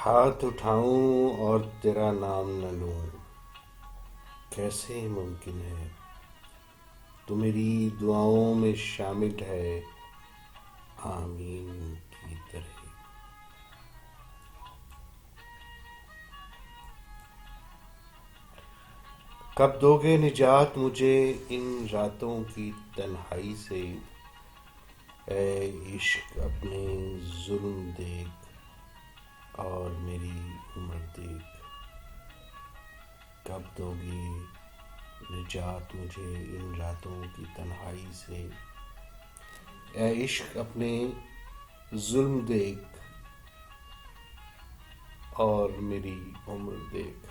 ہاتھ اٹھاؤں اور تیرا نام نہ لوں، کیسے ممکن ہے؟ تو میری دعاؤں میں شامل ہے، آمین کی طرح۔ کب دو گے نجات مجھے ان راتوں کی تنہائی سے؟ اے عشق اپنے ظلم دیکھ اور میری عمر دیکھ۔ کب دو گے نجات مجھے ان راتوں کی تنہائی سے؟ اے عشق اپنے ظلم دیکھ اور میری عمر دیکھ۔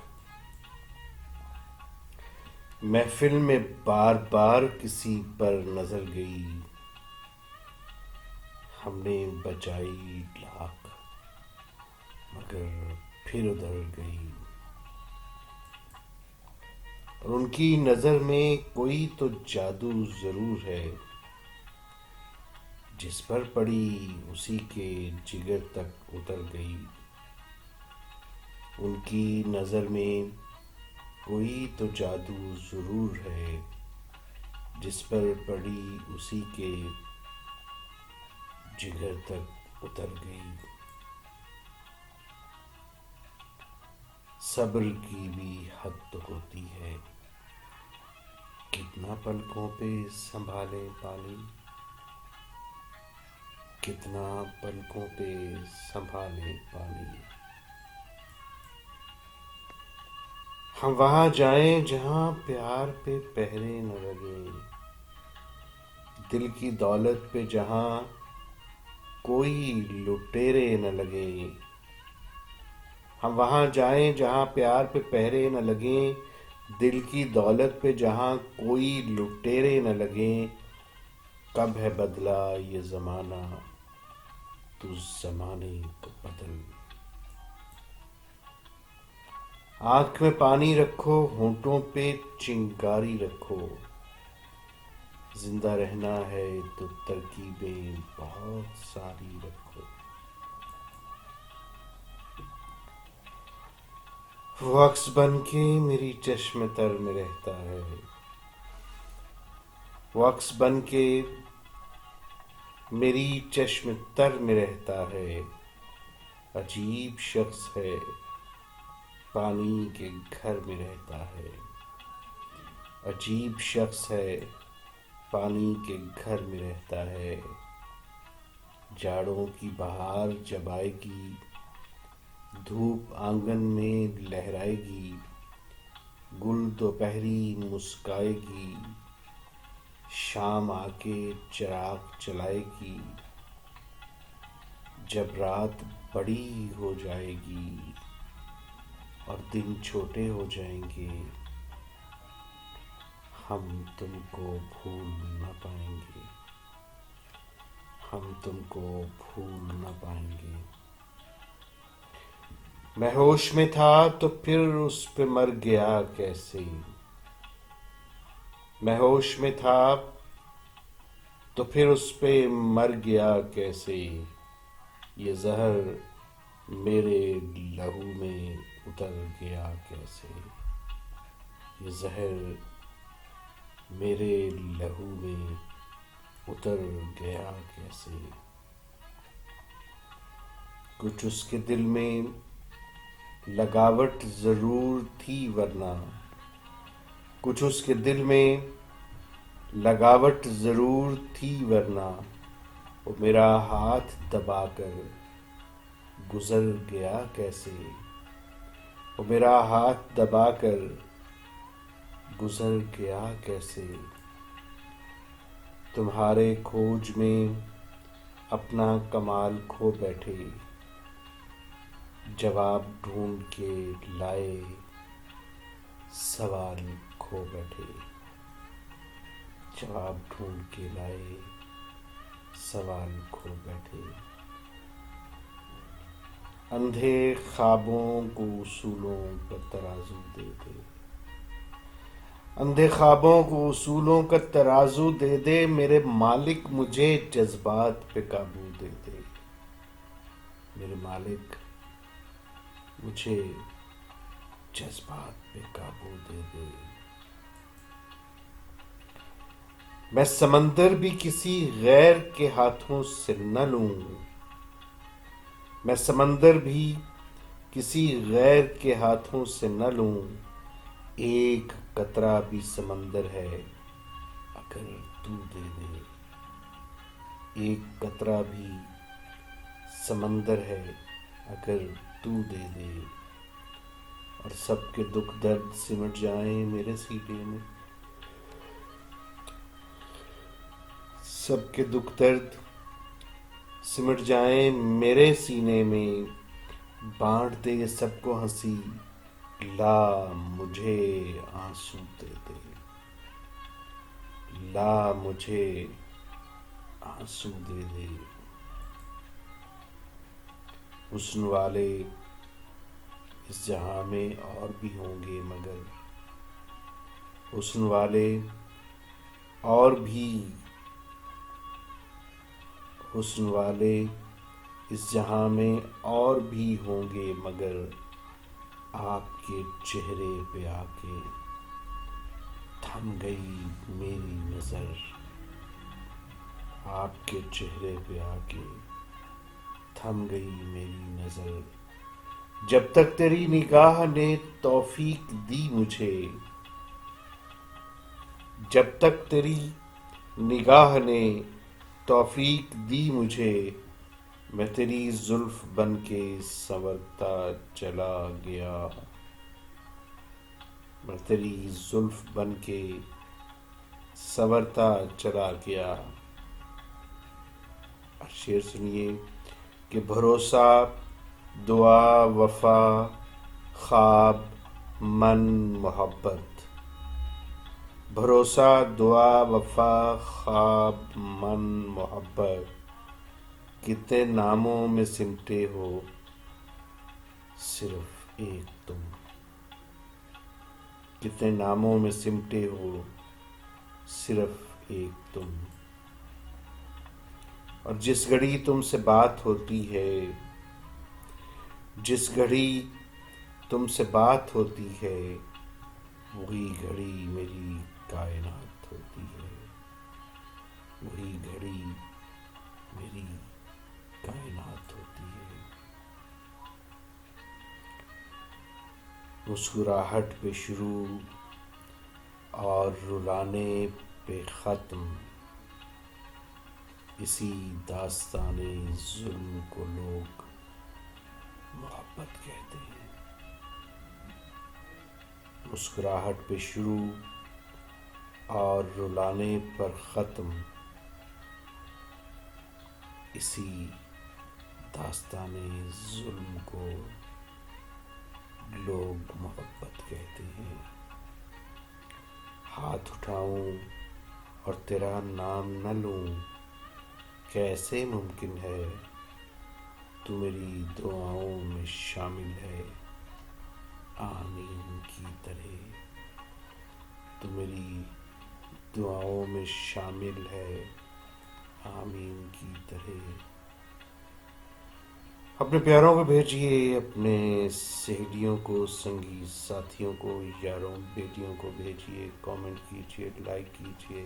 محفل میں بار بار کسی پر نظر گئی، ہم نے بچائی لاکھ مگر پھر ادھر گئی۔ اور ان کی نظر میں کوئی تو جادو ضرور ہے، جس پر پڑی اسی کے جگر تک اتر گئی۔ ان کی نظر میں کوئی تو جادو ضرور ہے، جس پر پڑی اسی کے جگر تک اتر گئی۔ صبر کی بھی حد تو ہوتی ہے، کتنا پلکوں پہ سنبھالے پانی، کتنا پلکوں پہ سنبھالے پانی۔ ہم وہاں جائیں جہاں پیار پہ پہرے نہ لگیں، دل کی دولت پہ جہاں کوئی لٹیرے نہ لگیں۔ ہم وہاں جائیں جہاں پیار پہ پہرے نہ لگیں، دل کی دولت پہ جہاں کوئی لٹیرے نہ لگیں۔ کب ہے بدلا یہ زمانہ، تو زمانے کو بدل۔ آنکھ میں پانی رکھو، ہونٹوں پہ چنگاری رکھو، زندہ رہنا ہے تو ترکیبیں بہت ساری رکھو۔ وہ عکس بن کے میری چشم تر میں رہتا ہے، وہ عکس بن کے میری چشم تر میں رہتا ہے۔ عجیب شخص ہے، پانی کے گھر میں رہتا ہے۔ عجیب شخص ہے، پانی کے گھر میں رہتا ہے۔ جاڑوں کی بہار جب آئے گی، دھوپ آنگن میں لہرائے گی، گل دوپہری مسکائے گی، شام آ کے چراغ جلائے گی۔ جب رات بڑی ہو جائے گی اور دن چھوٹے ہو جائیں گے، ہم تم کو بھول نہ پائیں گے، ہم تم کو بھول نہ پائیں گے۔ میں ہوش میں تھا تو پھر اس پہ مر گیا کیسے؟ میں ہوش میں تھا تو پھر اس پہ مر گیا کیسے؟ یہ زہر میرے لہو میں اتر گیا کیسے؟ یہ زہر میرے لہو میں اتر گیا کیسے؟ کچھ اس کے دل میں لگاوٹ ضرور تھی ورنہ، کچھ اس کے دل میں لگاوٹ ضرور تھی ورنہ، وہ میرا ہاتھ دبا کر گزر گیا کیسے؟ وہ میرا ہاتھ دبا کر گزر گیا کیسے؟ تمہارے کھوج میں اپنا کمال کھو بیٹھے، جواب ڈھونڈ کے لائے سوال کھو بیٹھے، جواب ڈھونڈ کے لائے سوال کھو بیٹھے۔ اندھے خوابوں کو اصولوں کا ترازو دے دے، اندھے خوابوں کو اصولوں کا ترازو دے دے، میرے مالک مجھے جذبات پہ قابو دے دے، میرے مالک مجھے جذبات پہ قابو دے دے. میں سمندر بھی کسی غیر کے ہاتھوں سے نہ لوں. میں سمندر بھی کسی غیر کے ہاتھوں سے نہ لوں. ایک قطرہ بھی سمندر ہے اگر تو دے دے. ایک قطرہ بھی سمندر ہے اگر تو دے دے. اور سب کے دکھ درد سمٹ جائیں میرے سینے میں. سب کے دکھ درد سمٹ جائیں میرے سینے میں. بانٹ دے سب کو ہنسی. لا مجھے آنسو دے دے. لا مجھے آنسو دے دے. حسن والے اس جہاں میں اور بھی ہوں گے مگر. حسن والے اور بھی حسن والے اس جہاں میں اور بھی ہوں گے مگر. آپ کے چہرے پہ آ کے تھم گئی میری نظر. آپ کے چہرے پہ آ کے تھم گئی میری نظر. جب تک تیری نگاہ نے توفیق دی مجھے. جب تک تیری نگاہ نے توفیق دی مجھے. میں تیری زلف بن کے سنورتا چلا گیا. میں تیری زلف بن کے سنورتا چلا گیا. اور شعر سنیے کہ بھروسہ دعا وفا خواب من محبت. بھروسہ دعا وفا خواب من محبت. کتنے ناموں میں سمٹے ہو صرف ایک تم. کتنے ناموں میں سمٹے ہو صرف ایک تم. اور جس گھڑی تم سے بات ہوتی ہے. جس گھڑی تم سے بات ہوتی ہے وہی گھڑی میری کائنات ہوتی ہے. وہی گھڑی میری کائنات ہوتی ہے. مسکراہٹ پہ شروع اور رلانے پہ ختم. اسی داستان ظلم کو لوگ محبت کہتے ہیں. مسکراہٹ پہ شروع اور رلانے پر ختم. اسی داستان ظلم کو لوگ محبت کہتے ہیں. ہاتھ اٹھاؤں اور تیرا نام نہ لوں کیسے ممکن ہے. تو میری دعاؤں میں شامل ہے آمین کی طرح. تو میری دعاؤں میں شامل ہے آمین کی طرح. اپنے پیاروں کو بھیجیے. اپنے سہیلیوں کو سنگی ساتھیوں کو یاروں بیٹیوں کو بھیجیے. کامنٹ کیجیے لائک کیجیے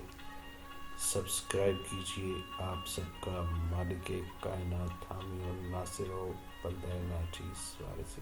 سبسکرائب کیجیے. آپ سب کا مالک کائنات حامی اور ناصر ہو. پردہ ناچیز وارث